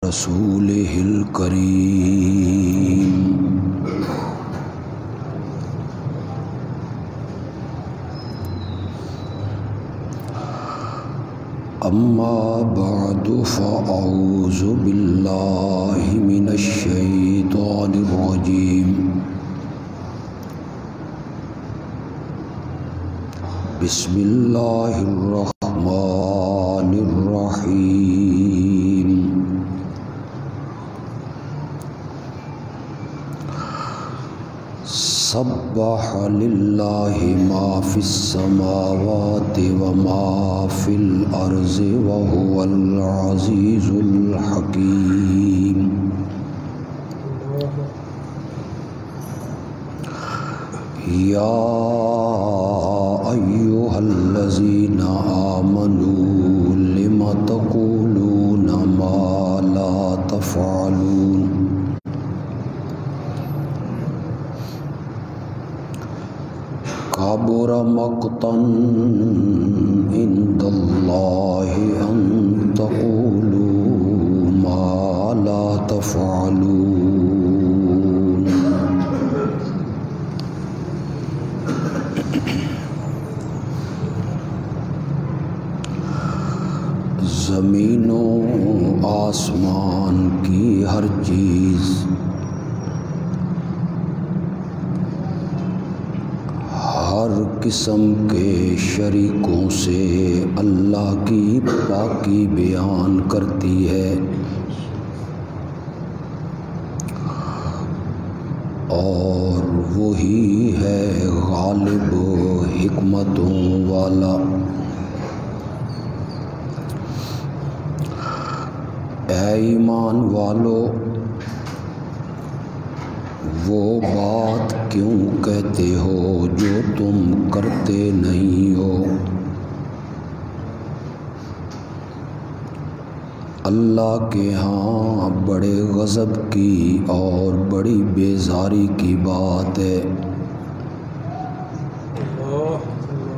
رسوله الكريم. أما بعد فأعوذ بالله من الشيطان الرجيم. بسم الله الرحمن الرحيم. سبح لله ما في السماوات وما في الأرض وهو العزيز الحكيم. يا أيها الذين آمنوا لم تقولون ما لا تفعلون. كبر مقتا عند الله أن تقولوا ما لا تفعلون. زمین و آسمان کی ہر چیز ہر قسم کے شریکوں سے اللہ کی پاکی بیان کرتی ہے اور وہی ہے غالب و حکمتوں والا. اے ایمان والو، وہ بات کیوں کہتے ہو جو تم کرتے نہیں ہو؟ اللہ کے ہاں بڑے غضب کی اور بڑی بیزاری کی بات ہے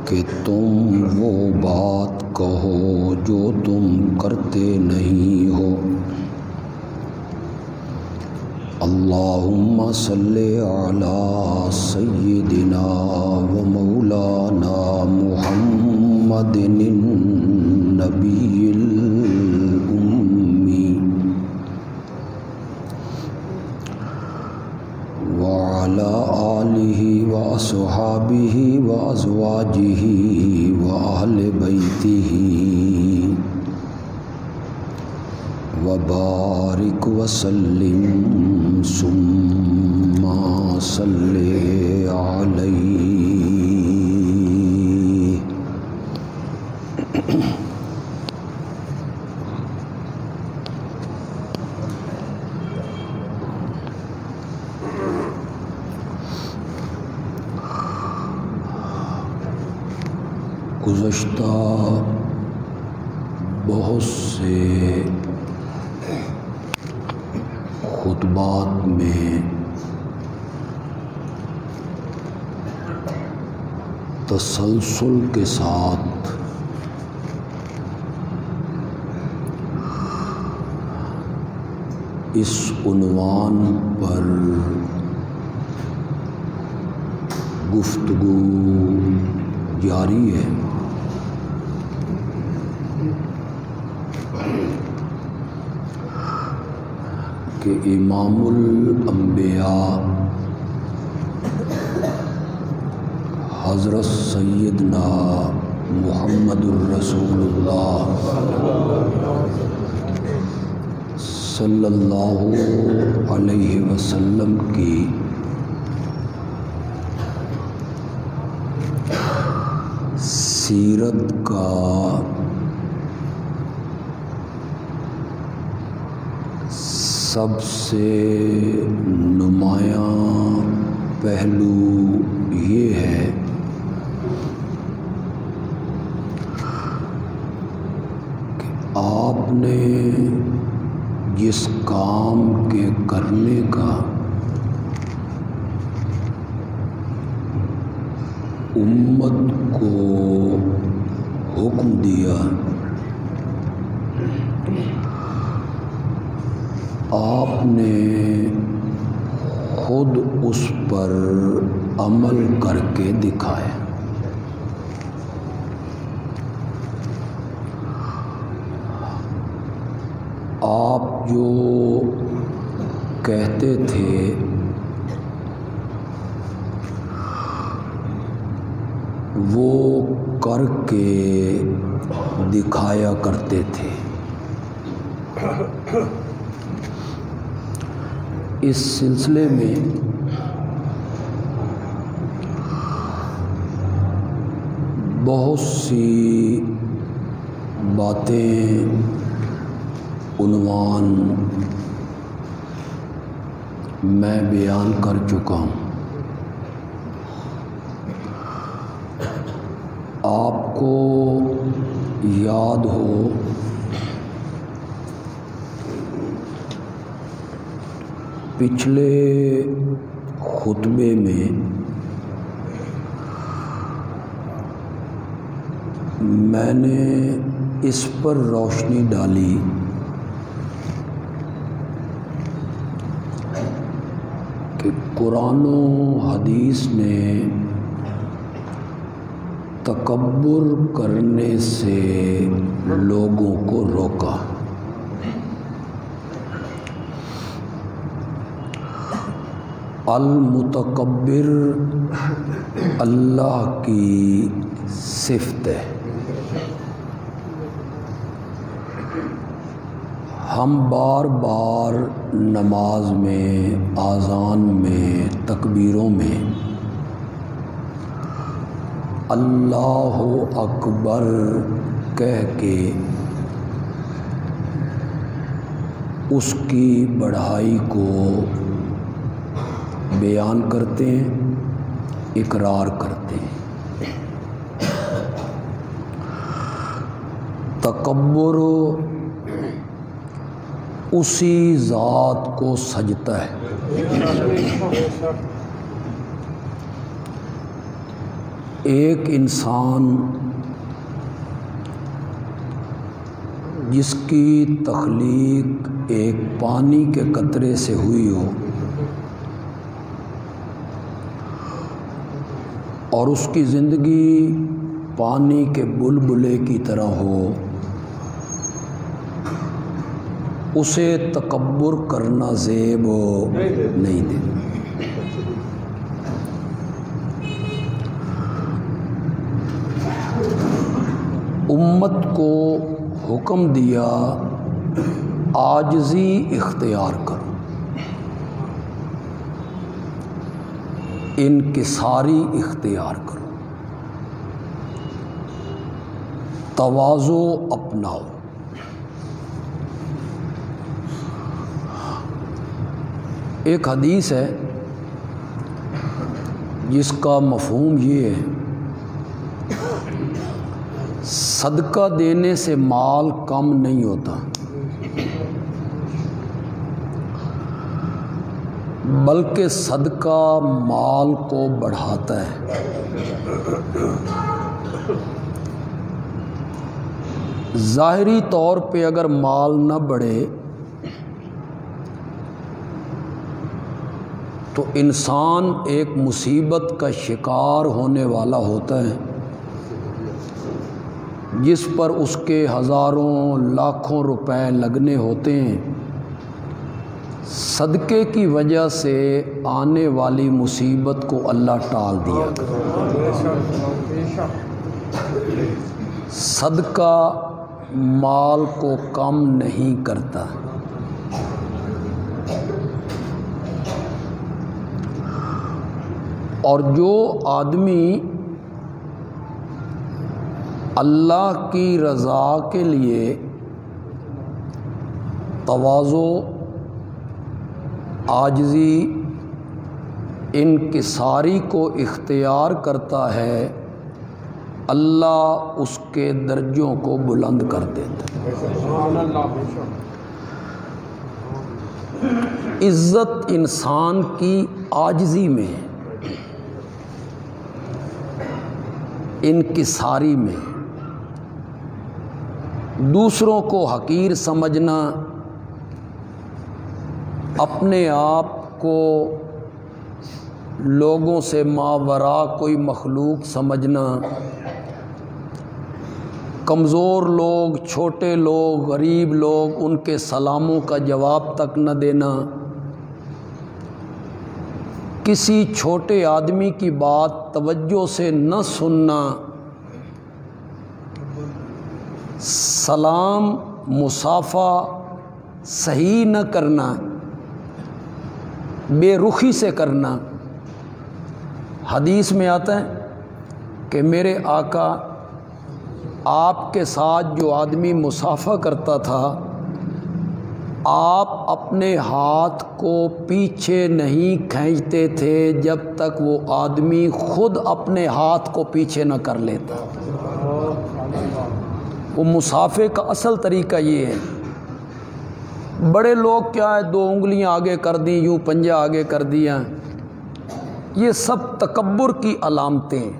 کہ تم وہ بات کہو جو تم کرتے نہیں ہو. اللہم صلی علی سیدنا و مولانا محمد النبی الأمی وعلی آلہ وأصحابہ وأزواجہ وأہل بیتہ وبارک وسلم ثم صلی علیہ. گزشتہ بہت سے خطبات میں تسلسل کے ساتھ اس عنوان پر گفتگو جاری ہے کہ امام الانبیاء حضرت سیدنا محمد الرسول اللہ صلی اللہ علیہ وسلم کی سیرت کا سب سے نمایاں پہلو یہ ہے کہ آپ نے جس کام کے کرنے کا امت کو حکم دیا آپ نے خود اس پر عمل کر کے دکھایا۔ آپ جو کہتے تھے وہ کر کے دکھایا کرتے تھے۔ اس سلسلے میں بہت سی باتیں عنوان میں بیان کر چکا ہوں۔ آپ کو یاد ہو پچھلے خطبے میں میں نے اس پر روشنی ڈالی کہ قرآن و حدیث نے تکبر کرنے سے لوگوں کو روکا۔ المتکبر اللہ کی صفت ہے۔ ہم بار بار نماز میں، اذان میں، تکبیروں میں اللہ اکبر کہہ کے اس کی بڑائی کو بیان کرتے ہیں، اقرار کرتے ہیں۔ تکبر اسی ذات کو سجتا ہے۔ ایک انسان جس کی تخلیق ایک پانی کے قطرے سے ہوئی ہو اور اس کی زندگی پانی کے بلبلے کی طرح ہو، اسے تکبر کرنا زیب نہیں دیتا۔ امت کو حکم دیا عاجزی اختیار کرو، انکساری اختیار کرو، تواضع اپناؤ۔ ایک حدیث ہے جس کا مفہوم یہ ہے، صدقہ دینے سے مال کم نہیں ہوتا، بلکہ صدقہ مال کو بڑھاتا ہے۔ ظاہری طور پہ اگر مال نہ بڑھے تو انسان ایک مصیبت کا شکار ہونے والا ہوتا ہے جس پر اس کے ہزاروں لاکھوں روپے لگنے ہوتے ہیں۔ صدقے کی وجہ سے آنے والی مصیبت کو اللہ ٹال دیا۔ صدقہ مال کو کم نہیں کرتا۔ اور جو آدمی اللہ کی رضا کے لیے تواضع، عاجزی، انکساری کو اختیار کرتا ہے، اللہ اس کے درجوں کو بلند کر دیتا ہے۔ عزت انسان کی عاجزی میں ہے، انکساری میں۔ دوسروں کو حقیر سمجھنا اپنے آپ کو لوگوں سے ماوراء کوئی مخلوق سمجھنا، کمزور لوگ، چھوٹے لوگ، غریب لوگ، ان کے سلاموں کا جواب تک نہ دینا، کسی چھوٹے آدمی کی بات توجہ سے نہ سننا، سلام مصافحہ صحیح نہ کرنا، بے رخی سے کرنا۔ حدیث میں آتا ہے کہ میرے آقا آپ کے ساتھ جو آدمی مصافحہ کرتا تھا، آپ اپنے ہاتھ کو پیچھے نہیں کھینچتے تھے جب تک وہ آدمی خود اپنے ہاتھ کو پیچھے نہ کر لیتا۔ وہ مصافحے کا اصل طریقہ یہ ہے۔ بڑے لوگ کیا ہے، 2 انگلیاں آگے کر دیں، یوں پنجہ آگے کر دیا، یہ سب تکبر کی علامتیں ہیں۔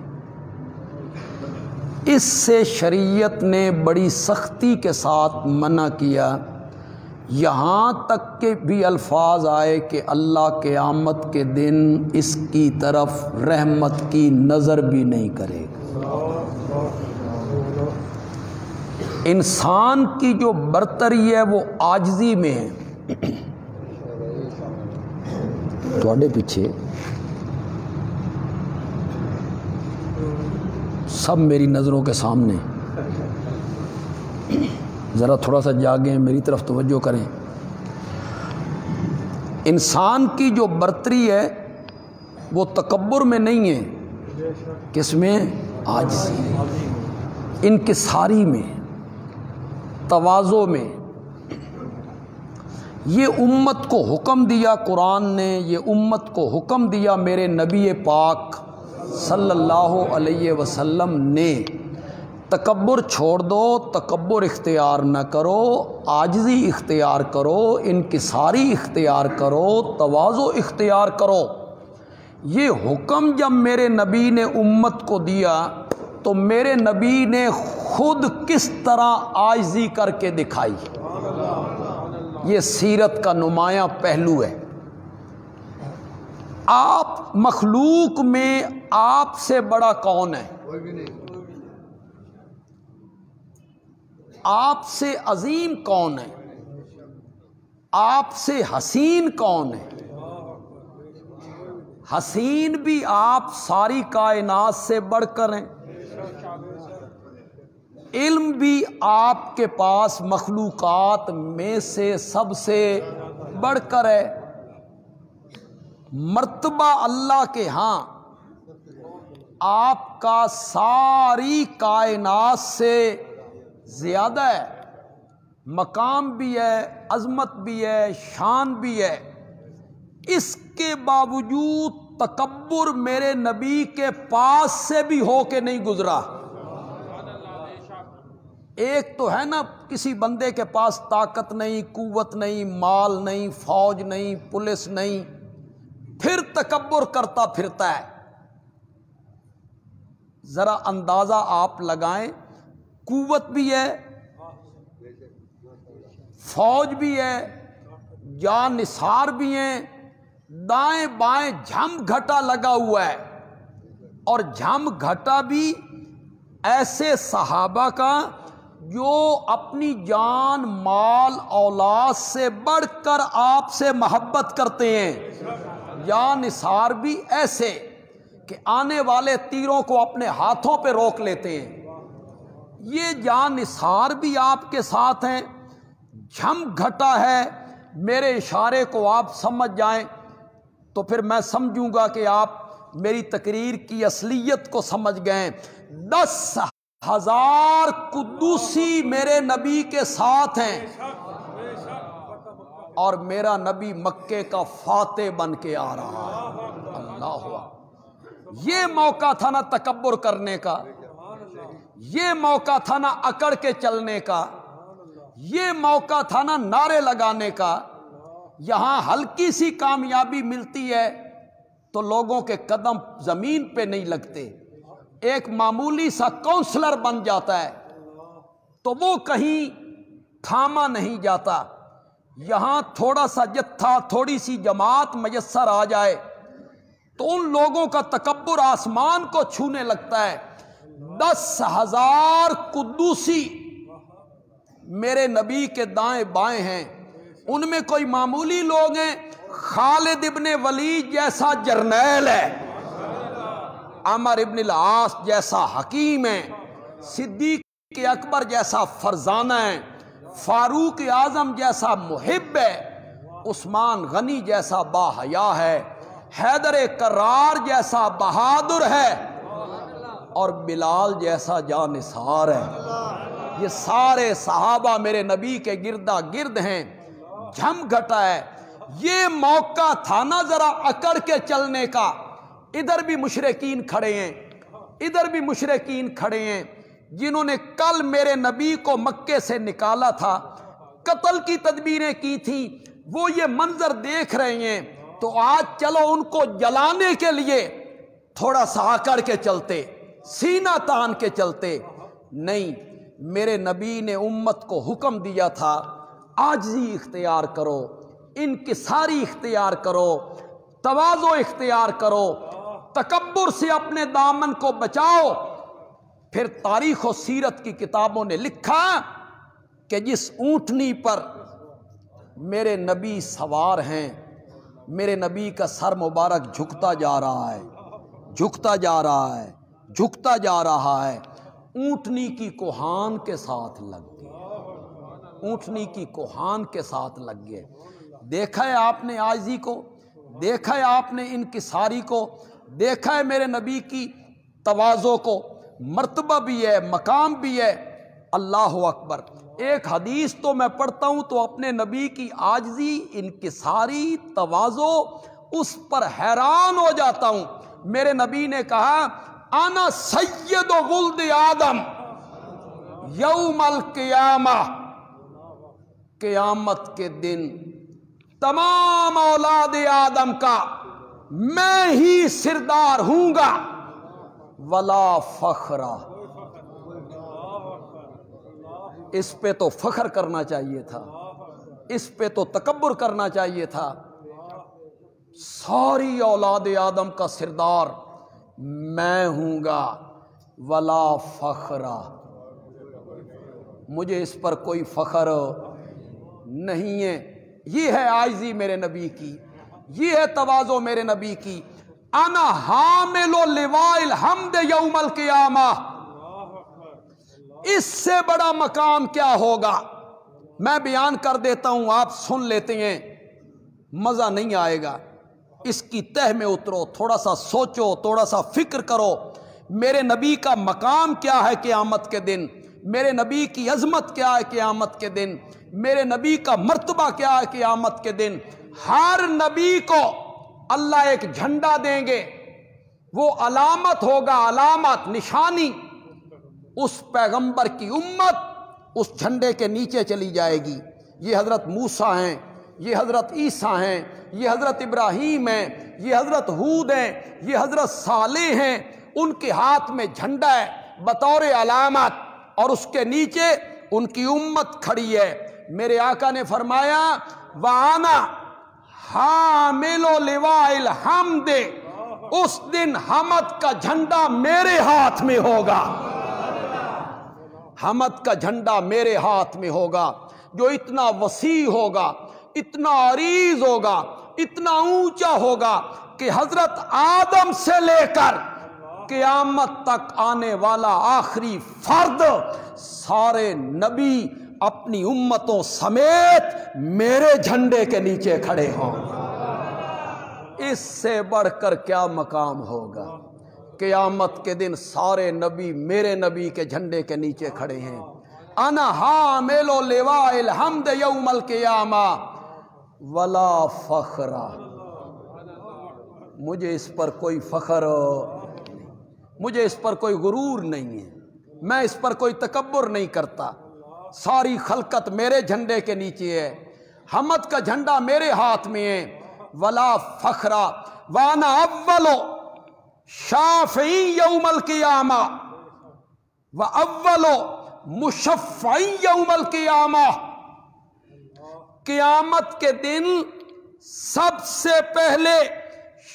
اس سے شریعت نے بڑی سختی کے ساتھ منع کیا، یہاں تک کہ بھی الفاظ آئے کہ اللہ قیامت کے دن اس کی طرف رحمت کی نظر بھی نہیں کرے گا۔ انسان کی جو برتری ہے وہ عاجزی میں ہے۔ تھوڑے پیچھے سب میری نظروں کے سامنے، ذرا تھوڑا سا جاگیں، میری طرف توجہ کریں۔ انسان کی جو برتری ہے وہ تکبر میں نہیں ہے، کس میں؟ عاجزی، انکساری میں، تواضع میں۔ یہ امت کو حکم دیا قرآن نے، یہ امت کو حکم دیا میرے نبی پاک صلی اللہ علیہ وسلم نے، تکبر چھوڑ دو، تکبر اختیار نہ کرو، عاجزی اختیار کرو، انکساری اختیار کرو، تواضع اختیار کرو۔ یہ حکم جب میرے نبی نے امت کو دیا تو میرے نبی نے خود کس طرح عاجزی کر کے دکھائی، یہ سیرت کا نمایاں پہلو ہے۔ آپ مخلوق میں آپ سے بڑا کون ہے؟ آپ سے عظیم کون ہے؟ آپ سے حسین کون ہے؟ حسین بھی آپ ساری کائنات سے بڑھ کر ہیں، علم بھی آپ کے پاس مخلوقات میں سے سب سے بڑھ کر ہے، مرتبہ اللہ کے ہاں آپ کا ساری کائنات سے زیادہ ہے، مقام بھی ہے، عظمت بھی ہے، شان بھی ہے۔ اس کے باوجود تکبر میرے نبی کے پاس سے بھی ہو کے نہیں گزرا۔ ایک تو ہے نا کسی بندے کے پاس طاقت نہیں، قوت نہیں، مال نہیں، فوج نہیں، پولیس نہیں، پھر تکبر کرتا پھرتا ہے۔ ذرا اندازہ آپ لگائیں، قوت بھی ہے، فوج بھی ہے، جان نثار بھی ہیں، دائیں بائیں جھم گھٹا لگا ہوا ہے، اور جھم گھٹا بھی ایسے صحابہ کا جو اپنی جان مال اولاد سے بڑھ کر آپ سے محبت کرتے ہیں، جان نثار بھی ایسے کہ آنے والے تیروں کو اپنے ہاتھوں پہ روک لیتے ہیں۔ یہ جان نثار بھی آپ کے ساتھ ہیں، جھم گھٹا ہے۔ میرے اشارے کو آپ سمجھ جائیں تو پھر میں سمجھوں گا کہ آپ میری تقریر کی اصلیت کو سمجھ گئے۔ 10,000 قدوسی میرے نبی کے ساتھ ہیں، اور میرا نبی مکے کا فاتح بن کے آ رہا ہے۔ اللہ اکبر۔ یہ موقع تھا نا تکبر کرنے کا، یہ موقع تھا نا اکڑ کے چلنے کا، یہ موقع تھا نا نعرے لگانے کا۔ یہاں ہلکی سی کامیابی ملتی ہے تو لوگوں کے قدم زمین پہ نہیں لگتے، ایک معمولی سا کونسلر بن جاتا ہے تو وہ کہیں تھاما نہیں جاتا۔ یہاں تھوڑا سا جتھا تھوڑی سی جماعت میسر آ جائے تو ان لوگوں کا تکبر آسمان کو چھونے لگتا ہے۔ 10,000 قدوسی میرے نبی کے دائیں بائیں ہیں، ان میں کوئی معمولی لوگ ہیں؟ خالد ابن ولید جیسا جرنیل ہے، عمر ابن العاص جیسا حکیم ہے، صدیق اکبر جیسا فرزانہ ہے، فاروق اعظم جیسا محب ہے، عثمان غنی جیسا باحیا ہے، حیدر کرار جیسا بہادر ہے، اور بلال جیسا جانثار ہے۔ یہ سارے صحابہ میرے نبی کے گردا گرد ہیں، جھم گھٹا ہے۔ یہ موقع تھا نا ذرا اکڑ کے چلنے کا۔ ادھر بھی مشرکین کھڑے ہیں، ادھر بھی مشرکین کھڑے ہیں، جنہوں نے کل میرے نبی کو مکے سے نکالا تھا، قتل کی تدبیریں کی تھیں، وہ یہ منظر دیکھ رہے ہیں، تو آج چلو ان کو جلانے کے لیے تھوڑا سا اکڑ کے چلتے، سینہ تان کے چلتے۔ نہیں، میرے نبی نے امت کو حکم دیا تھا عاجزی اختیار کرو، انکساری اختیار کرو، تواضع اختیار کرو، تکبر سے اپنے دامن کو بچاؤ۔ پھر تاریخ و سیرت کی کتابوں نے لکھا کہ جس اونٹنی پر میرے نبی سوار ہیں، میرے نبی کا سر مبارک جھکتا جا رہا ہے، جھکتا جا رہا ہے، جھکتا جا رہا ہے، اونٹنی کی کوہان کے ساتھ لگ گئے، اونٹنی کی کوہان کے ساتھ لگ گئے۔ دیکھا ہے آپ نے عاجزی کو، دیکھا ہے آپ نے انکساری کو، دیکھا ہے میرے نبی کی تواضع کو، مرتبہ بھی ہے، مقام بھی ہے۔ اللہ اکبر۔ ایک حدیث تو میں پڑھتا ہوں تو اپنے نبی کی عاجزی، انکساری، تواضع، اس پر حیران ہو جاتا ہوں۔ میرے نبی نے کہا انا سید ولد آدم یوم القیامہ، قیامت کے دن تمام اولاد آدم کا میں ہی سردار ہوں گا، ولا فخرا۔ اس پہ تو فخر کرنا چاہیے تھا، اس پہ تو تکبر کرنا چاہیے تھا۔ ساری اولاد آدم کا سردار میں ہوں گا، ولا فخرا، مجھے اس پر کوئی فخر نہیں ہے۔ یہ ہے عاجزی میرے نبی کی، یہ ہے تواضع میرے نبی کی۔ انا حامل لواء الحمد یوم القیامہ، اس سے بڑا مقام کیا ہوگا؟ میں بیان کر دیتا ہوں، آپ سن لیتے ہیں، مزہ نہیں آئے گا۔ اس کی تہ میں اترو، تھوڑا سا سوچو، تھوڑا سا فکر کرو، میرے نبی کا مقام کیا ہے قیامت کے دن، میرے نبی کی عظمت کیا ہے قیامت کے دن، میرے نبی کا مرتبہ کیا ہے قیامت کے دن۔ ہر نبی کو اللہ ایک جھنڈا دیں گے، وہ علامت ہوگا، علامت، نشانی۔ اس پیغمبر کی امت اس جھنڈے کے نیچے چلی جائے گی۔ یہ حضرت موسیٰ ہیں، یہ حضرت عیسیٰ ہیں، یہ حضرت ابراہیم ہیں، یہ حضرت ہود ہیں، یہ حضرت صالح ہیں۔ ان کے ہاتھ میں جھنڈا ہے بطور علامت، اور اس کے نیچے ان کی امت کھڑی ہے۔ میرے آقا نے فرمایا وَأَنَا حَامِلُ لِوَاءِ الْحَمْدِ، اس دن حمد کا جھنڈا میرے ہاتھ میں ہوگا، حمد کا جھنڈا میرے ہاتھ میں ہوگا، جو اتنا وسیع ہوگا، اتنا عریض ہوگا، اتنا اونچا ہوگا کہ حضرت آدم سے لے کر قیامت تک آنے والا آخری فرد، سارے نبی اپنی امتوں سمیت میرے جھنڈے کے نیچے کھڑے ہوں۔ اس سے بڑھ کر کیا مقام ہوگا؟ قیامت کے دن سارے نبی میرے نبی کے جھنڈے کے نیچے کھڑے ہیں۔ انا حامل لواء الحمد یوم القیامہ ولا فخر، مجھے اس پر کوئی فخر، مجھے اس پر کوئی غرور نہیں ہے، میں اس پر کوئی تکبر نہیں کرتا۔ ساری خلقت میرے جھنڈے کے نیچے ہے، حمد کا جھنڈا میرے ہاتھ میں ہے۔ ولا فخر وانا اول شافعی یوم القیامہ واول مشفعی یوم القیامہ، قیامت کے دن سب سے پہلے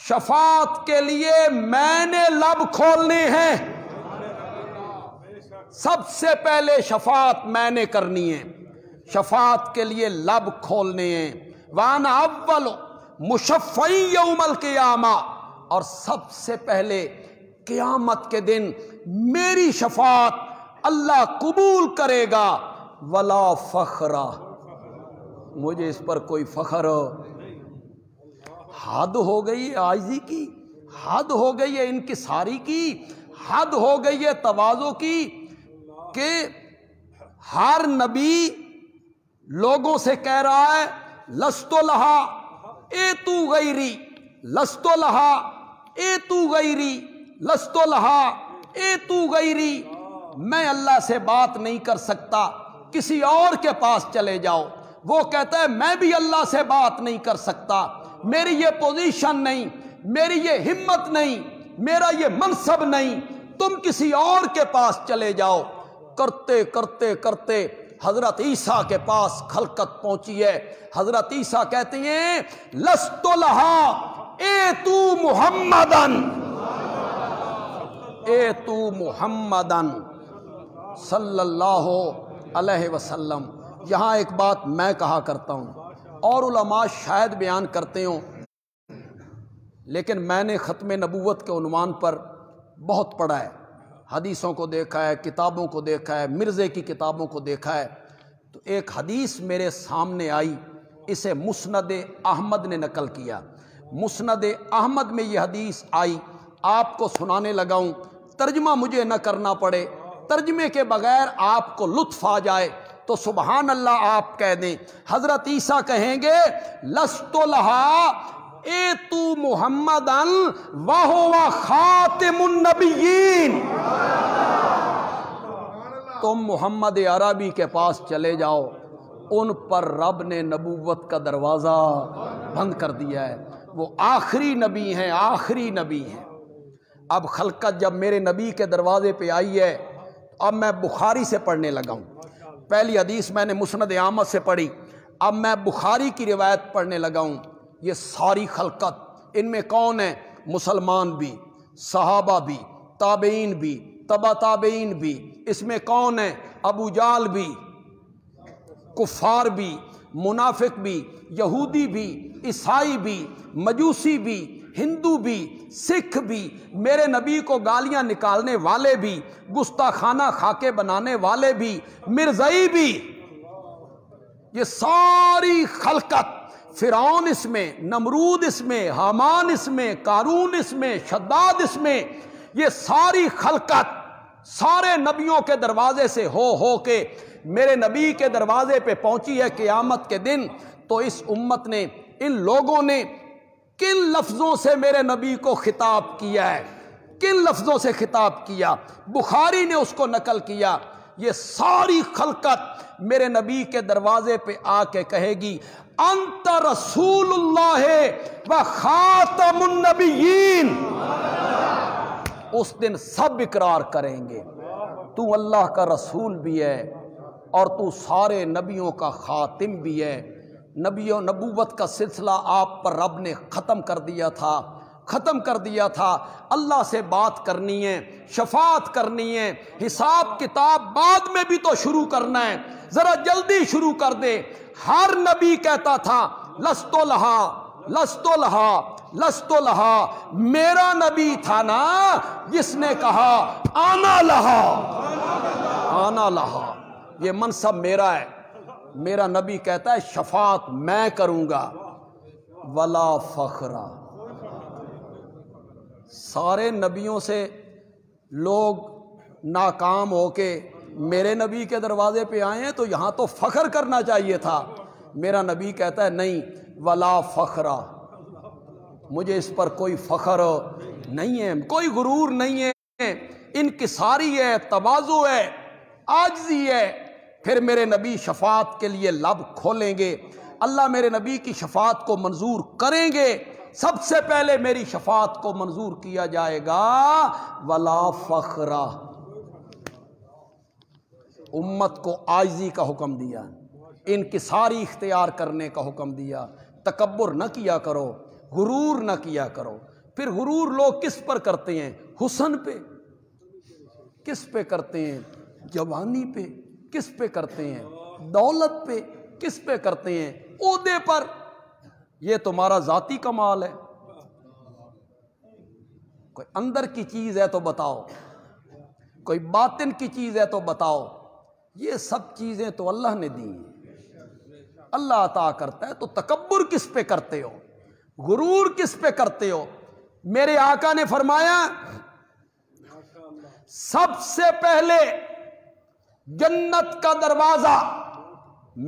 شفاعت کے لیے میں نے لب کھولنے ہیں، سب سے پہلے شفاعت میں نے کرنی ہے، شفاعت کے لیے لب کھولنے ہیں۔ وَأَنَا أَوَّلُ مُشَفَّعٍ يَوْمَ الْقِيَامَةِ، اور سب سے پہلے قیامت کے دن میری شفاعت اللہ قبول کرے گا۔ وَلَا فَخْرَ، مجھے اس پر کوئی فخر، حد ہو گئی ہے عاجزی کی، حد ہو گئی ہے انکساری کی، حد ہو گئی ہے تواضع کی، کہ ہر نبی لوگوں سے کہہ رہا ہے لستو لہا ایتو غیری، لستو لہا ایتو غیری، لستو لہا ایتو غیری، میں اللہ سے بات نہیں کر سکتا، کسی اور کے پاس چلے جاؤ۔ وہ کہتا ہے میں بھی اللہ سے بات نہیں کر سکتا، میری یہ پوزیشن نہیں، میری یہ ہمت نہیں، میرا یہ منصب نہیں، تم کسی اور کے پاس چلے جاؤ۔ کرتے کرتے کرتے حضرت عیسیٰ کے پاس خلقت پہنچی ہے۔ حضرت عیسیٰ کہتے ہیں لست لہا ایتو محمدن، ایتو محمدن صلی اللہ علیہ وسلم۔ یہاں ایک بات میں کہا کرتا ہوں، اور علماء شاید بیان کرتے ہوں، لیکن میں نے ختم نبوت کے عنوان پر بہت پڑھا ہے، حدیثوں کو دیکھا ہے، کتابوں کو دیکھا ہے، مرزے کی کتابوں کو دیکھا ہے، تو ایک حدیث میرے سامنے آئی، اسے مسند احمد نے نقل کیا۔ مسند احمد میں یہ حدیث آئی، آپ کو سنانے لگا ہوں، ترجمہ مجھے نہ کرنا پڑے، ترجمے کے بغیر آپ کو لطف آ جائے تو سبحان اللہ آپ کہہ دیں۔ حضرت عیسیٰ کہیں گے لست لہا ایتو محمدن وہو خاتم النبیین، تم محمد عربی کے پاس چلے جاؤ، ان پر رب نے نبوت کا دروازہ بند کر دیا ہے، وہ آخری نبی ہیں، آخری نبی ہیں۔ اب خلقت جب میرے نبی کے دروازے پہ آئی ہے، اب میں بخاری سے پڑھنے لگا ہوں۔ پہلی حدیث میں نے مسند احمد سے پڑھی، اب میں بخاری کی روایت پڑھنے لگا ہوں۔ یہ ساری خلقت، ان میں کون ہے؟ مسلمان بھی، صحابہ بھی، تابعین بھی، تبع تابعین بھی، اس میں کون ہے؟ ابو جہل بھی، کفار بھی، منافق بھی، یہودی بھی، عیسائی بھی، مجوسی بھی، ہندو بھی، سکھ بھی، میرے نبی کو گالیاں نکالنے والے بھی، گستاخانہ خاکے بنانے والے بھی، مرزائی بھی، یہ ساری خلقت، فرعون اس میں، نمرود اس میں، حامان اس میں، قارون اس میں، شداد اس میں، یہ ساری خلقت سارے نبیوں کے دروازے سے ہو کے میرے نبی کے دروازے پہ پہنچی ہے قیامت کے دن۔ تو اس امت نے، ان لوگوں نے کن لفظوں سے میرے نبی کو خطاب کیا ہے، کن لفظوں سے خطاب کیا؟ بخاری نے اس کو نقل کیا۔ یہ ساری خلقت میرے نبی کے دروازے پہ آ کے کہے گی انت رسول اللہ و خاتم النبیین۔ اس دن سب اقرار کریں گے تو اللہ کا رسول بھی ہے اور تو سارے نبیوں کا خاتم بھی ہے۔ نبیوں نبوت کا سلسلہ آپ پر رب نے ختم کر دیا تھا، ختم کر دیا تھا۔ اللہ سے بات کرنی ہے، شفاعت کرنی ہے، حساب کتاب بعد میں بھی تو شروع کرنا ہے، ذرا جلدی شروع کر دے۔ ہر نبی کہتا تھا لست لہا، لست لہا، لست لہا۔ میرا نبی تھا نا جس نے کہا آنا لہا، آنا لہا، یہ منصب میرا ہے۔ میرا نبی کہتا ہے شفاعت میں کروں گا، ولا فخرا۔ سارے نبیوں سے لوگ ناکام ہو کے میرے نبی کے دروازے پہ آئے ہیں تو یہاں تو فخر کرنا چاہیے تھا۔ میرا نبی کہتا ہے نہیں، ولا فخرا، مجھے اس پر کوئی فخر نہیں ہے، کوئی غرور نہیں ہے، انکساری ہے، تواضع ہے، عاجزی ہے۔ پھر میرے نبی شفاعت کے لیے لب کھولیں گے، اللہ میرے نبی کی شفاعت کو منظور کریں گے۔ سب سے پہلے میری شفاعت کو منظور کیا جائے گا، ولا فخرا۔ امت کو عاجزی کا حکم دیا، انکساری اختیار کرنے کا حکم دیا، تکبر نہ کیا کرو، غرور نہ کیا کرو۔ پھر غرور لوگ کس پر کرتے ہیں؟ حسن پہ۔ کس پہ کرتے ہیں؟ جوانی پہ۔ کس پہ کرتے ہیں؟ دولت پہ۔ کس پہ کرتے ہیں؟ عہدے پر۔ یہ تمہارا ذاتی کمال ہے؟ کوئی اندر کی چیز ہے تو بتاؤ، کوئی باطن کی چیز ہے تو بتاؤ۔ یہ سب چیزیں تو اللہ نے دی ہیں، اللہ عطا کرتا ہے، تو تکبر کس پہ کرتے ہو؟ غرور کس پہ کرتے ہو؟ میرے آقا نے فرمایا سب سے پہلے جنت کا دروازہ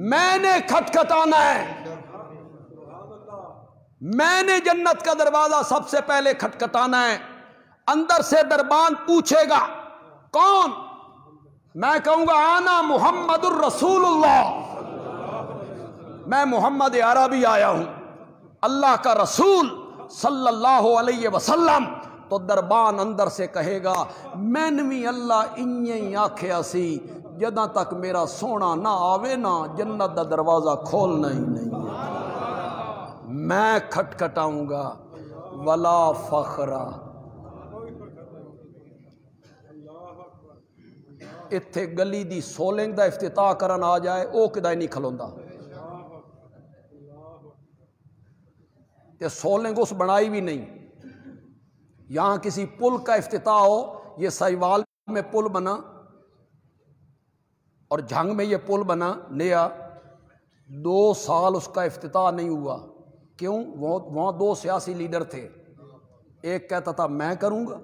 میں نے کھٹکھٹانا ہے، میں نے جنت کا دروازہ سب سے پہلے کھٹکھٹانا ہے۔ اندر سے دربان پوچھے گا کون؟ میں کہوں گا آنا محمد الرسول اللہ، میں محمد عربی آیا ہوں، اللہ کا رسول صلی اللہ علیہ وسلم۔ تو دربان اندر سے کہے گا مینوی اللہ انہیں آکھیا سی جداں تک میرا سونا نہ آوے نا جنت دا دروازہ کھولنا ہی نہیں ہے۔ میں کھٹکھٹاؤں گا ولا فخرا۔ اتھے گلی دی سولنگ دا افتتاح کرن آ جائے او کدائے نہیں کھلوندا، تے سولنگ اس بنائی بھی نہیں۔ یہاں کسی پل کا افتتاح ہو، یہ سائیوال میں پل بنا اور جھنگ میں یہ پل بنا نیا، 2 سال اس کا افتتاح نہیں ہوا۔ کیوں؟ وہاں 2 سیاسی لیڈر تھے، ایک کہتا تھا میں کروں گا،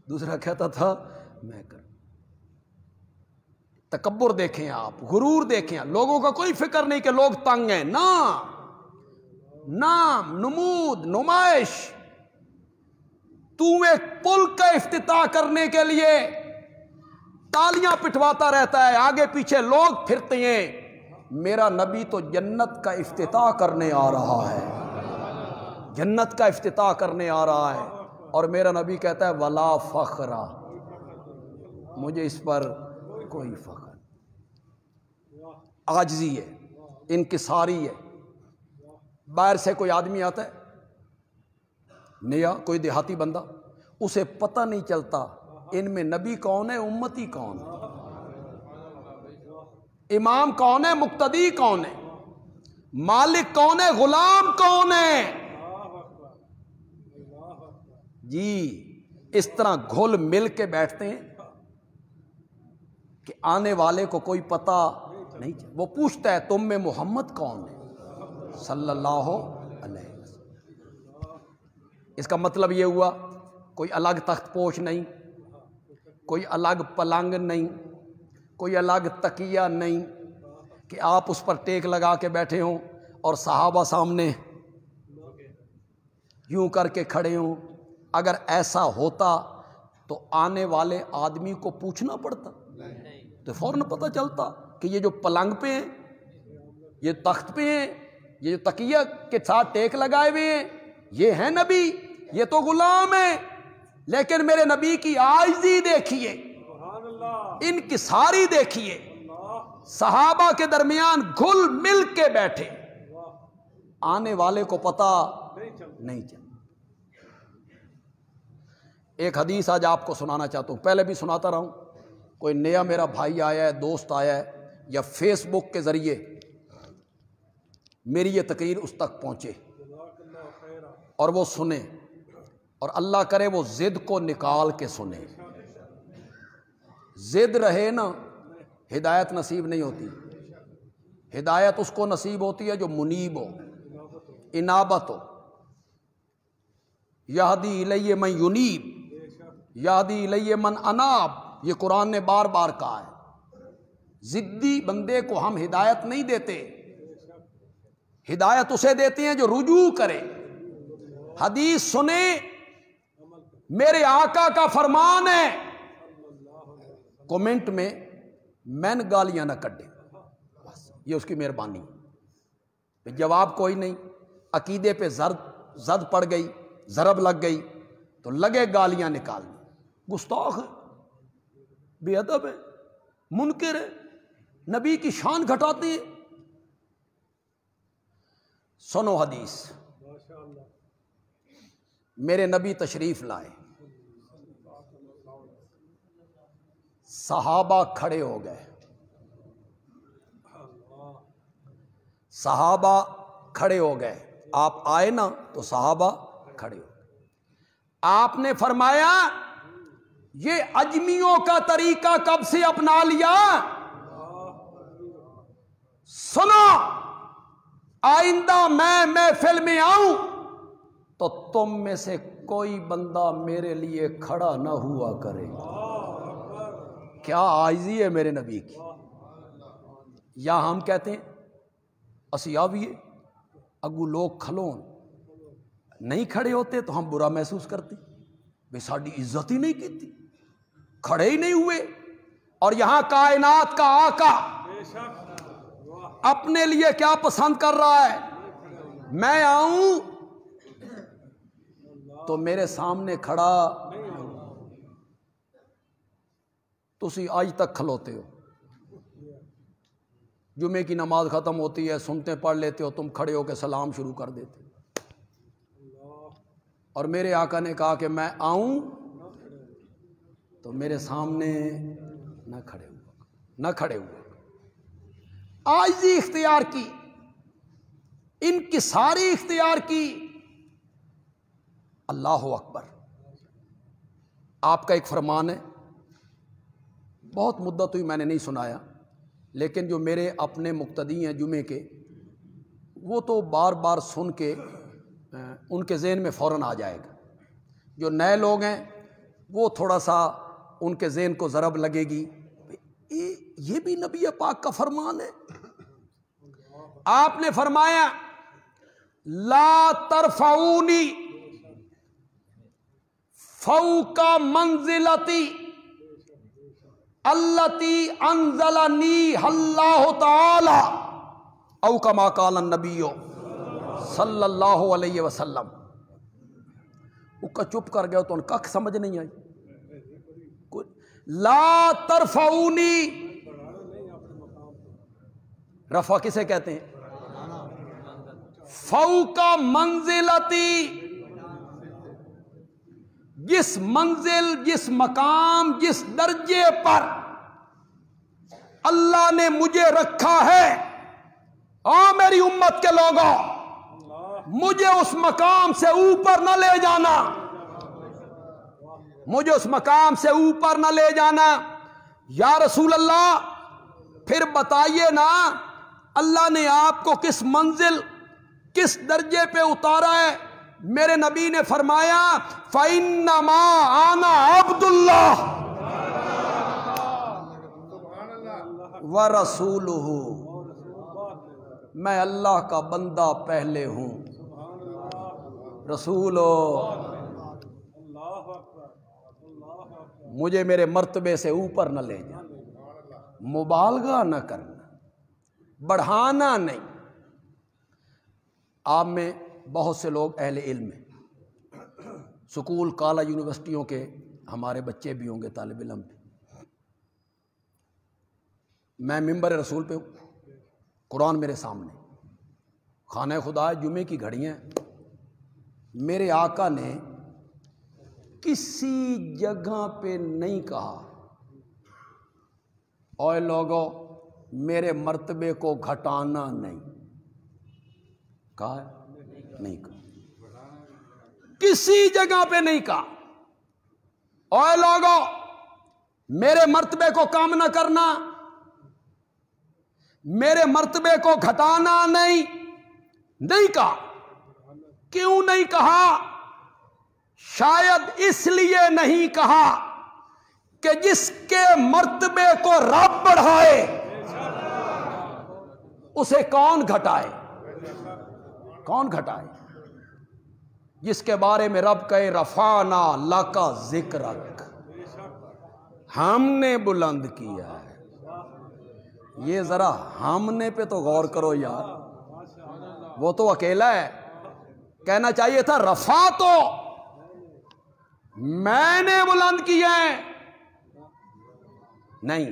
دوسرا کہتا تھا میں کروں۔ تکبر دیکھیں آپ، غرور دیکھیں، لوگوں کا کوئی فکر نہیں کہ لوگ تنگ ہیں، نام نمود نمائش۔ تو ایک پل کا افتتاح کرنے کے لیے تالیاں پٹواتا رہتا ہے، آگے پیچھے لوگ پھرتے ہیں۔ میرا نبی تو جنت کا افتتاح کرنے آ رہا ہے، جنت کا افتتاح کرنے آ رہا ہے، اور میرا نبی کہتا ہے ولا فخرا، مجھے اس پر کوئی فخر۔ عاجزی ہے، انکساری ہے۔ باہر سے کوئی آدمی آتا ہے نیا، کوئی دیہاتی بندہ، اسے پتہ نہیں چلتا ان میں نبی کون ہے، امتی کون ہے، امام کون ہے، مقتدی کون ہے، مالک کون ہے، غلام کون ہے۔ جی اس طرح گھل مل کے بیٹھتے ہیں کہ آنے والے کو کوئی پتہ نہیں۔ وہ پوچھتا ہے تم میں محمد کون ہے صلی اللہ علیہ وسلم۔ اس کا مطلب یہ ہوا کوئی الگ تخت پوش نہیں، کوئی الگ پلنگ نہیں، کوئی الگ تکیہ نہیں کہ آپ اس پر ٹیک لگا کے بیٹھے ہوں اور صحابہ سامنے یوں کر کے کھڑے ہوں۔ اگر ایسا ہوتا تو آنے والے آدمی کو پوچھنا پڑتا، تو فوراً پتہ چلتا کہ یہ جو پلنگ پہ ہیں، یہ تخت پہ ہیں، یہ جو تکیہ کے ساتھ ٹیک لگائے ہوئے ہیں، یہ ہیں نبی، یہ تو غلام ہیں۔ لیکن میرے نبی کی عاجزی دیکھیے، انکساری دیکھیے، صحابہ کے درمیان گھل مل کے بیٹھے، آنے والے کو پتہ نہیں چلا۔ ایک حدیث آج آپ کو سنانا چاہتا ہوں، پہلے بھی سناتا رہا ہوں۔ کوئی نیا میرا بھائی آیا ہے، دوست آیا ہے، یا فیس بک کے ذریعے میری یہ تقریر اس تک پہنچے اور وہ سنے، اور اللہ کرے وہ ضد کو نکال کے سنے۔ ضد رہے نا، ہدایت نصیب نہیں ہوتی۔ ہدایت اس کو نصیب ہوتی ہے جو منیب ہو، انابت ہو۔ یہدی الیہ من ینیب، یہدی الیہ من اناب، یہ قرآن نے بار بار کہا ہے۔ ضدی بندے کو ہم ہدایت نہیں دیتے، ہدایت اسے دیتے ہیں جو رجوع کرے، حدیث سنے، میرے آقا کا فرمان ہے، کومنٹ میں مین گالیاں نہ کڈے، بس یہ اس کی مہربانی۔ جواب کوئی نہیں، عقیدے پہ زد پڑ گئی، ضرب لگ گئی تو لگے گالیاں نکالنے، گستاخ ہے، بے ادب ہے، منکر ہے، نبی کی شان گھٹاتے ہیں۔ سنو حدیث، میرے نبی تشریف لائے، صحابہ کھڑے ہو گئے، صحابہ کھڑے ہو گئے، آپ آئے نا تو صحابہ کھڑے ہو گئے۔ آپ نے فرمایا یہ اجمیوں کا طریقہ کب سے اپنا لیا؟ سنو، آئندہ میں محفل میں آؤں تو تم میں سے کوئی بندہ میرے لیے کھڑا نہ ہوا کرے۔ کیا عاجزی ہے میرے نبی کی۔ یا ہم کہتے ہیں اسی آویے اگو لوگ کھلون نہیں کھڑے ہوتے تو ہم برا محسوس کرتے، بے ساڈی عزت ہی نہیں کی، کھڑے ہی نہیں ہوئے۔ اور یہاں کائنات کا آقا اپنے لیے کیا پسند کر رہا ہے؟ میں آؤں تو میرے سامنے کھڑا، تسی آج تک کھلوتے ہو، جمعے کی نماز ختم ہوتی ہے، سنتے پڑھ لیتے ہو، تم کھڑے ہو کے سلام شروع کر دیتے، اور میرے آقا نے کہا کہ میں آؤں تو میرے سامنے نہ کھڑے ہوا۔ عاجزی اختیار کی، انکساری اختیار کی۔ اللہ اکبر۔ آپ کا ایک فرمان ہے، بہت مدت ہوئی میں نے نہیں سنایا، لیکن جو میرے اپنے مقتدی ہیں جمعے کے، وہ تو بار بار سن کے ان کے ذہن میں فوراً آ جائے گا۔ جو نئے لوگ ہیں وہ تھوڑا سا ان کے ذہن کو ضرب لگے گی، یہ بھی نبی پاک کا فرمان ہے۔ آپ نے فرمایا لا ترفعونی فوق منزلتی التی انزلنی اللہ تعالی او کما قال النبی صلی اللہ علیہ وسلم۔ وہ کا چپ کر گیا تو ان کا سمجھ نہیں آئی۔ لا ترفعونی، رفع کسے کہتے ہیں؟ فوق منزلتی، جس منزل، جس مقام، جس درجے پر اللہ نے مجھے رکھا ہے، میری امت کے لوگوں، مجھے اس مقام سے اوپر نہ لے جانا، مجھے اس مقام سے اوپر نہ لے جانا۔ یا رسول اللہ پھر بتائیے نا، اللہ نے آپ کو کس منزل، کس درجے پہ اتارا ہے؟ میرے نبی نے فرمایا فَإِنَّمَا أَنَا عَبْدُ اللَّهِ وَرَسُولُهُ، میں اللہ کا بندہ پہلے ہوں، رسول ہو، مجھے میرے مرتبے سے اوپر نہ لے جانا، مبالغہ نہ کرنا، بڑھانا نہیں۔ آپ میں بہت سے لوگ اہل علم ہیں، سکول کالج یونیورسٹیوں کے ہمارے بچے بھی ہوں گے، طالب علم بھی۔ میں ممبر رسول پہ ہوں، قرآن میرے سامنے، خانہ خدا جمعے کی گھڑیاں، میرے آقا نے کسی جگہ پہ نہیں کہا اوے لوگوں میرے مرتبے کو گھٹانا نہیں، کہا ہے؟ نہیں کہا، کسی جگہ پہ نہیں کہا اوے لوگوں میرے مرتبے کو کم نہ کرنا، میرے مرتبے کو گھٹانا نہیں کہا۔ کیوں نہیں کہا؟ شاید اس لیے نہیں کہا کہ جس کے مرتبے کو رب بڑھائے اسے کون گھٹائے؟ کون گھٹائے؟ جس کے بارے میں رب کہے رفعنا لک ذکرک، ہم نے بلند کیا ہے۔ یہ ذرا ہم نے پہ تو غور کرو یار، وہ تو اکیلا ہے، کہنا چاہیے تھا رفع تو میں نے بلند کیا ہے، نہیں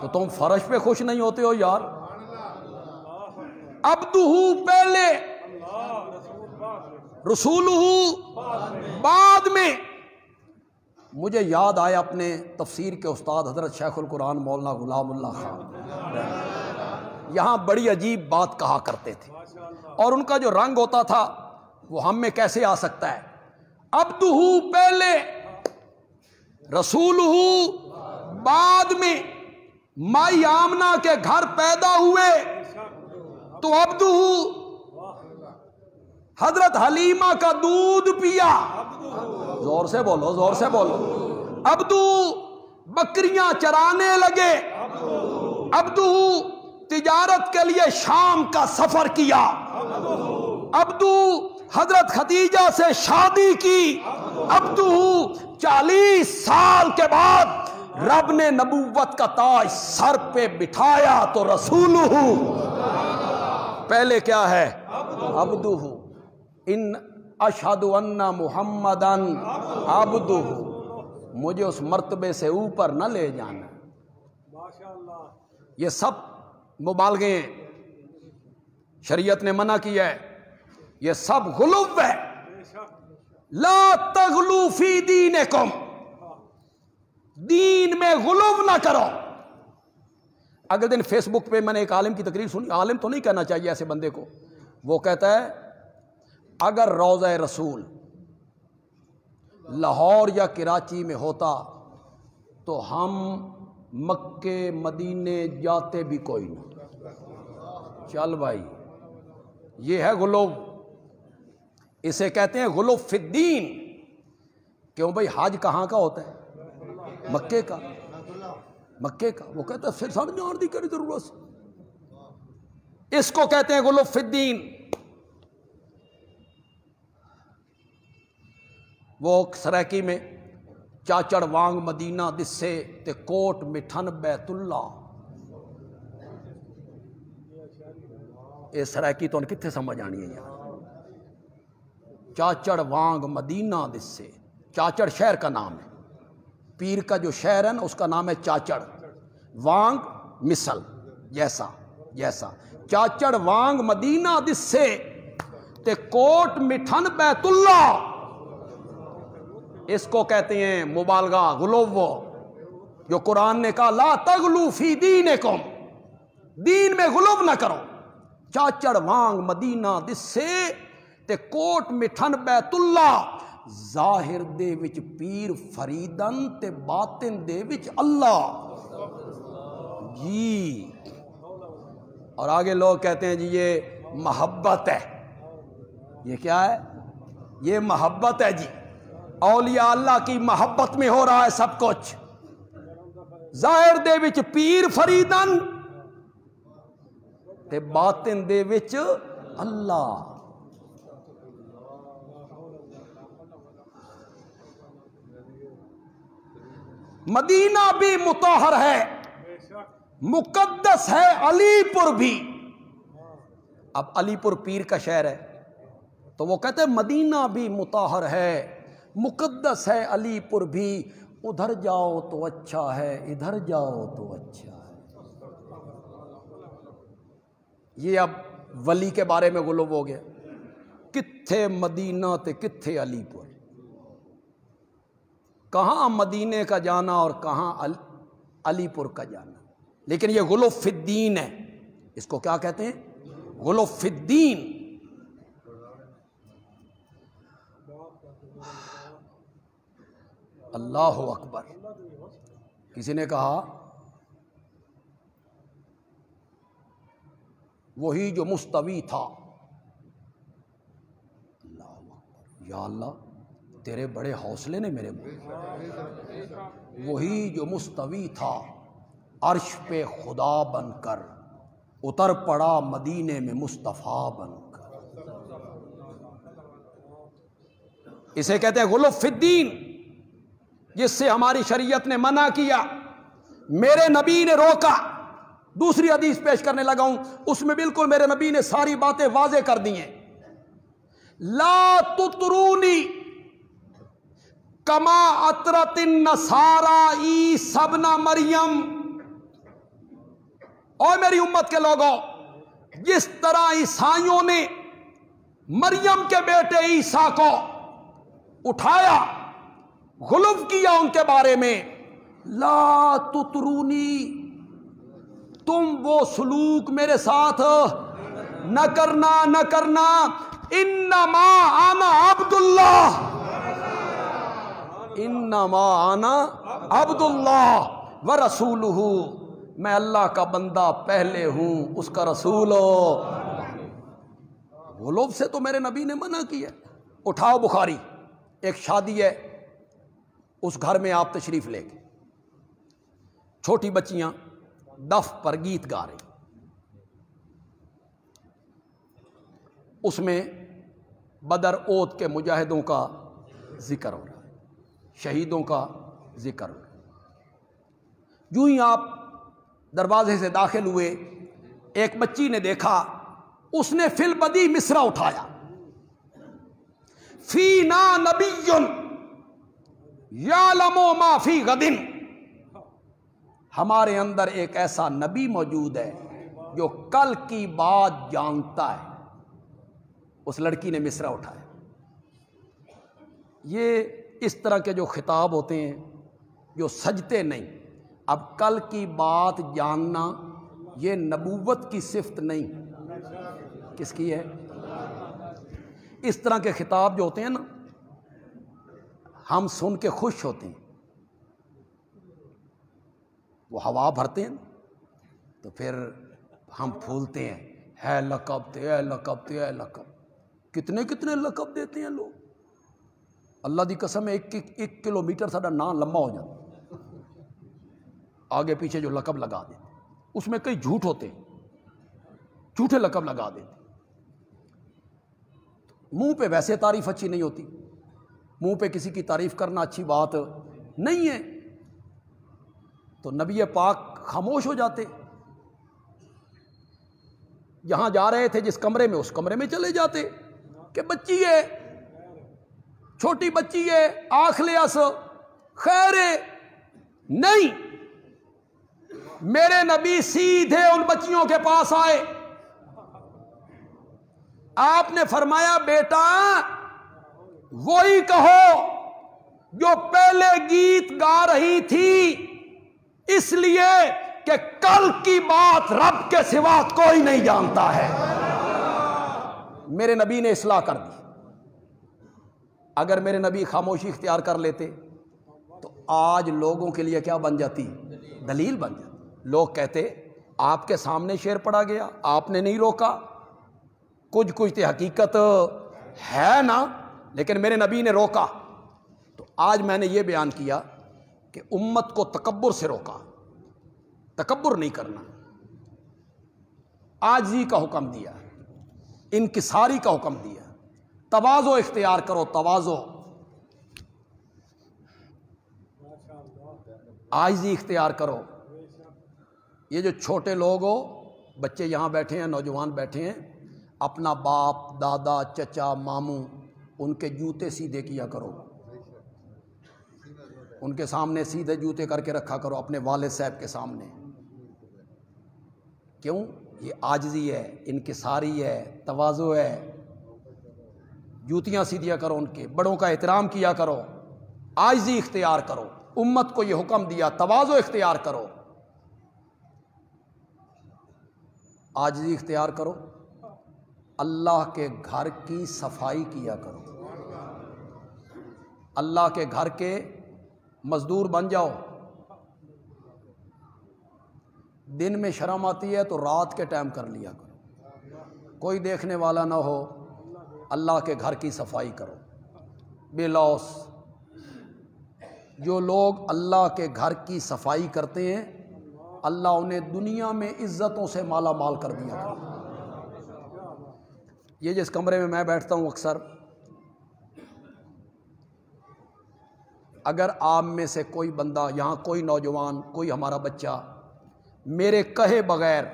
تو تم فرش پہ خوش نہیں ہوتے ہو یار؟ عبدہ پہلے، رسولہ بعد میں۔ مجھے یاد آیا اپنے تفسیر کے استاد حضرت شیخ القرآن مولانا غلام اللہ خان، یہاں بڑی عجیب بات کہا کرتے تھے، اور ان کا جو رنگ ہوتا تھا وہ ہم میں کیسے آ سکتا ہے؟ عبدہ پہلے، رسولہ بعد میں۔ مائی آمنہ کے گھر پیدا ہوئے تو عبدہ، حضرت حلیمہ کا دودھ پیا، زور سے بولو، زور سے بولو، عبدہ بکریاں چرانے لگے، عبدہ تجارت کے لیے شام کا سفر کیا، عبدہ حضرت خدیجہ سے شادی کی، عبدہ 40 سال کے بعد رب نے نبوت کا تاج سر پہ بٹھایا تو رسولہ پہلے کیا ہے؟ عبدہ۔ ان اشہد ان محمدن عبدہ، مجھے اس مرتبے سے اوپر نہ لے جانا۔ یہ سب مبالغے ہیں، شریعت نے منع کیا ہے، یہ سب غلو ہے۔ لا تغلو فی دینکم، دین میں غلو نہ کرو۔ اگلے دن فیس بک پہ میں نے ایک عالم کی تقریر سنی، عالم تو نہیں کہنا چاہیے ایسے بندے کو، وہ کہتا ہے اگر روضہ رسول لاہور یا کراچی میں ہوتا تو ہم مکے مدینے جاتے بھی کوئی نہ۔ چل بھائی، یہ ہے غلو، اسے کہتے ہیں غلو فی الدین۔ کیوں بھائی؟ حج کہاں کا ہوتا ہے؟ مکے کا، مکے کا۔ وہ کہتا ہے پھر سڑ جان دی کری ضرورت سے، اس کو کہتے ہیں غلو فی الدین۔ وہ سریکی میں چاچڑ وانگ مدینہ دسے تے کوٹ مٹھن بیت اللہ، اے سریکی تو کتنے سمجھ آنی ہے یار؟ چاچڑ وانگ مدینہ دسے، چاچڑ شہر کا نام ہے، پیر کا جو شہر ہے نا اس کا نام ہے چاچڑ، وانگ مثل جیسا جیسا، چاچڑ وانگ مدینہ دسے تے کوٹ مٹھن بیت اللہ، اس کو کہتے ہیں مبالغہ، غلو۔ جو قرآن نے کہا لا تغلو فی دینکم، دین میں غلو نہ کرو۔ چاچڑ وانگ مدینہ دسے تے کوٹ مٹھن بیت اللہ، ظاہر دے وچ پیر فریدن تے باطن دے وچ اللہ جی۔ اور آگے لوگ کہتے ہیں جی یہ محبت ہے، یہ کیا ہے؟ یہ محبت ہے جی، اولیاء اللہ کی محبت میں ہو رہا ہے سب کچھ۔ ظاہر دے وچ پیر فریدن تے باطن دے وچ اللہ۔ مدینہ بھی مطہر ہے، مقدس ہے، علی پور بھی۔ اب علی پور پیر کا شہر ہے تو وہ کہتے ہیں مدینہ بھی مطہر ہے، مقدس ہے، علی پور بھی، ادھر جاؤ تو اچھا ہے، ادھر جاؤ تو اچھا ہے۔ یہ اب ولی کے بارے میں غلو ہو گیا، کتھے مدینہ تے کتھے علی پور، کہاں مدینے کا جانا اور کہاں علی پور کا جانا۔ لیکن یہ غلو فی الدین ہے، اس کو کیا کہتے ہیں؟ غلو فی الدین۔ اللہ اکبر۔ کسی نے کہا وہی جو مستوی تھا، اللہ اکبر، یا اللہ تیرے بڑے حوصلے نے میرے ماں، وہی جو مستوی تھا عرش پہ خدا بن کر، اتر پڑا مدینے میں مصطفیٰ بن کر۔ اسے کہتے ہیں غلو فی الدین، جس سے ہماری شریعت نے منع کیا، میرے نبی نے روکا۔ دوسری حدیث پیش کرنے لگا ہوں، اس میں بالکل میرے نبی نے ساری باتیں واضح کر دی ہیں۔ لا تطرونی کما اطرت النصارى عیسی ابن مریم، اور میری امت کے لوگوں، جس طرح عیسائیوں نے مریم کے بیٹے عیسیٰ کو اٹھایا، غلو کیا ان کے بارے میں، لا تطرونی، تم وہ سلوک میرے ساتھ نہ کرنا، انما انا عبد اللہ، انما انا عبد اللہ ورسولہ، میں اللہ کا بندہ پہلے ہوں، اس کا رسول ہو۔ غلو سے تو میرے نبی نے منع کیا۔ اٹھاؤ بخاری، ایک شادی ہے، اس گھر میں آپ تشریف لے گئے، چھوٹی بچیاں دف پر گیت گا رہی، اس میں بدر اوت کے مجاہدوں کا ذکر ہو رہا ہے، شہیدوں کا ذکر ہو رہا ہے۔ یوں ہی آپ دروازے سے داخل ہوئے، ایک بچی نے دیکھا، اس نے فی البدی مصرع اٹھایا، فینا نبی یعلم ما فی غد، ہمارے اندر ایک ایسا نبی موجود ہے جو کل کی بات جانتا ہے۔ اس لڑکی نے مصرع اٹھایا۔ یہ اس طرح کے جو خطاب ہوتے ہیں جو سجتے نہیں، اب کل کی بات جاننا یہ نبوت کی صفت نہیں، کس کی ہے؟ اس طرح کے خطاب جو ہوتے ہیں نا، ہم سن کے خوش ہوتے ہیں، وہ ہوا بھرتے ہیں تو پھر ہم پھولتے ہیں، ہے لقب تے، ہے لقب تے، ہے لقب۔ کتنے کتنے لقب دیتے ہیں لوگ، اللہ دی قسم ہے، ایک کلومیٹر ساڈا نام لمبا ہو جاتا، آگے پیچھے جو لقب لگا دیتے، اس میں کئی جھوٹ ہوتے ہیں، جھوٹے لقب لگا دیتے۔ منہ پہ ویسے تعریف اچھی نہیں ہوتی، منہ پہ کسی کی تعریف کرنا اچھی بات نہیں ہے، تو نبی پاک خاموش ہو جاتے، جہاں جا رہے تھے جس کمرے میں، اس کمرے میں چلے جاتے کہ بچی ہے، چھوٹی بچی ہے، آنکھ لیاس، خیر ہے نہیں۔ میرے نبی سیدھے ان بچیوں کے پاس آئے، آپ نے فرمایا بیٹا وہی کہو جو پہلے گیت گا رہی تھی، اس لیے کہ کل کی بات رب کے سوا کوئی نہیں جانتا ہے۔ میرے نبی نے اصلاح کر دی۔ اگر میرے نبی خاموشی اختیار کر لیتے تو آج لوگوں کے لیے کیا بن جاتی؟ دلیل بن جاتی۔ لوگ کہتے آپ کے سامنے شعر پڑھا گیا، آپ نے نہیں روکا، کچھ تو حقیقت ہے نا، لیکن میرے نبی نے روکا۔ تو آج میں نے یہ بیان کیا کہ امت کو تکبر سے روکا، تکبر نہیں کرنا، عاجزی کا حکم دیا، انکساری کا حکم دیا، تواضع اختیار کرو، تواضع، عاجزی اختیار کرو۔ یہ جو چھوٹے لوگ ہو، بچے یہاں بیٹھے ہیں، نوجوان بیٹھے ہیں، اپنا باپ، دادا، چچا، ماموں، ان کے جوتے سیدھے کیا کرو، ان کے سامنے سیدھے جوتے کر کے رکھا کرو، اپنے والد صاحب کے سامنے۔ کیوں؟ یہ عاجزی ہے، انکساری ہے، تواضع ہے۔ جوتیاں سیدھیا کرو، ان کے بڑوں کا احترام کیا کرو، عاجزی اختیار کرو۔ امت کو یہ حکم دیا، تواضع اختیار کرو، عاجزی اختیار کرو، اللہ کے گھر کی صفائی کیا کرو، اللہ کے گھر کے مزدور بن جاؤ۔ دن میں شرم آتی ہے تو رات کے ٹائم کر لیا کرو، کوئی دیکھنے والا نہ ہو، اللہ کے گھر کی صفائی کرو بے لوث۔ جو لوگ اللہ کے گھر کی صفائی کرتے ہیں، اللہ انہیں دنیا میں عزتوں سے مالا مال کر دیا کرے۔ یہ جس کمرے میں بیٹھتا ہوں اکثر، اگر آپ میں سے کوئی بندہ، یہاں کوئی نوجوان، کوئی ہمارا بچہ میرے کہے بغیر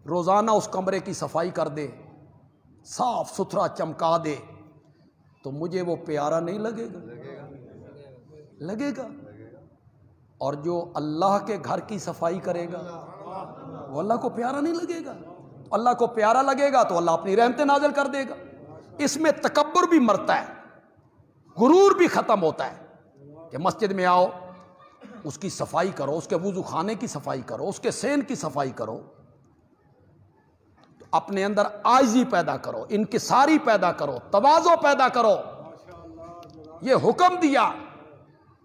روزانہ اس کمرے کی صفائی کر دے، صاف ستھرا چمکا دے، تو مجھے وہ پیارا نہیں لگے گا؟ لگے گا۔ اور جو اللہ کے گھر کی صفائی کرے گا، وہ اللہ کو پیارا نہیں لگے گا. اللہ کو پیارا لگے گا تو اللہ اپنی رحمتیں نازل کر دے گا. اس میں تکبر بھی مرتا ہے, غرور بھی ختم ہوتا ہے کہ مسجد میں آؤ, اس کی صفائی کرو, اس کے وضو خانے کی صفائی کرو, اس کے سین کی صفائی کرو, تو اپنے اندر عاجزی پیدا کرو, انکساری پیدا کرو, تواضع پیدا کرو. یہ حکم دیا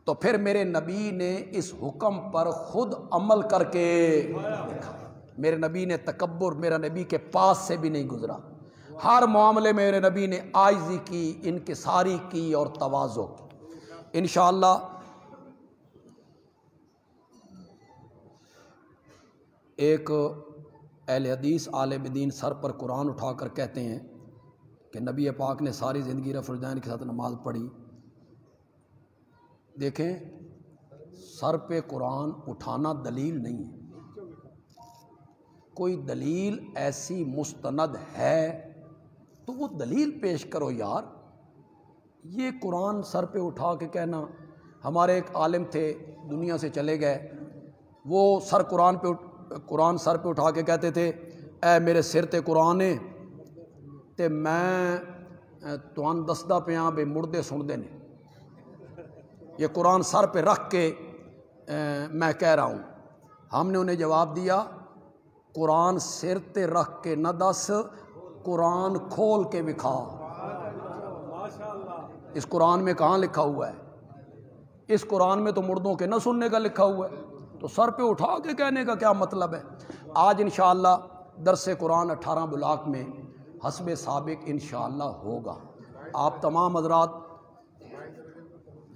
تو پھر میرے نبی نے اس حکم پر خود عمل کر کے دکھایا. میرے نبی نے تکبر, میرے نبی کے پاس سے بھی نہیں گزرا. ہر معاملے میں میرے نبی نے عاجزی کی, انکساری کی اور تواضع کی. انشاءاللہ ایک اہل حدیث عالم دین سر پر قرآن اٹھا کر کہتے ہیں کہ نبی پاک نے ساری زندگی رفع الجین کے ساتھ نماز پڑھی. دیکھیں, سر پہ قرآن اٹھانا دلیل نہیں ہے. کوئی دلیل ایسی مستند ہے تو وہ دلیل پیش کرو یار. یہ قرآن سر پہ اٹھا کے کہنا. ہمارے ایک عالم تھے, دنیا سے چلے گئے, وہ قرآن سر پہ اٹھا کے کہتے تھے, اے میرے سر تے قرآن ہے تے میں توان دسدا پیاں بے مردے سن دے نے. یہ قرآن سر پہ رکھ کے میں کہہ رہا ہوں. ہم نے انہیں جواب دیا, قرآن سر تے رکھ کے نہ دس, قرآن کھول کے بکھا. اس قرآن میں کہاں لکھا ہوا ہے؟ اس قرآن میں تو مردوں کے نہ سننے کا لکھا ہوا ہے, تو سر پہ اٹھا کے کہنے کا کیا مطلب ہے؟ آج انشاءاللہ درس قرآن 18 بلاک میں حسب سابق انشاءاللہ ہوگا. آپ تمام حضرات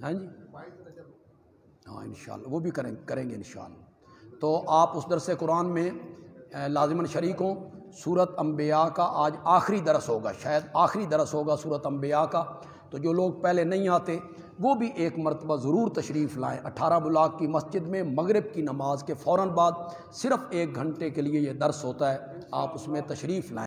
ہیں جی, ہاں انشاءاللہ وہ بھی کریں گے انشاءاللہ. تو آپ اس درس قرآن میں لازماً شریک ہوں. سورت انبیاء کا آج آخری درس ہوگا, شاید آخری درس ہوگا سورت انبیاء کا. تو جو لوگ پہلے نہیں آتے وہ بھی ایک مرتبہ ضرور تشریف لائیں. 18 بلاک کی مسجد میں مغرب کی نماز کے فوراً بعد صرف 1 گھنٹے کے لیے یہ درس ہوتا ہے, آپ اس میں تشریف لائیں.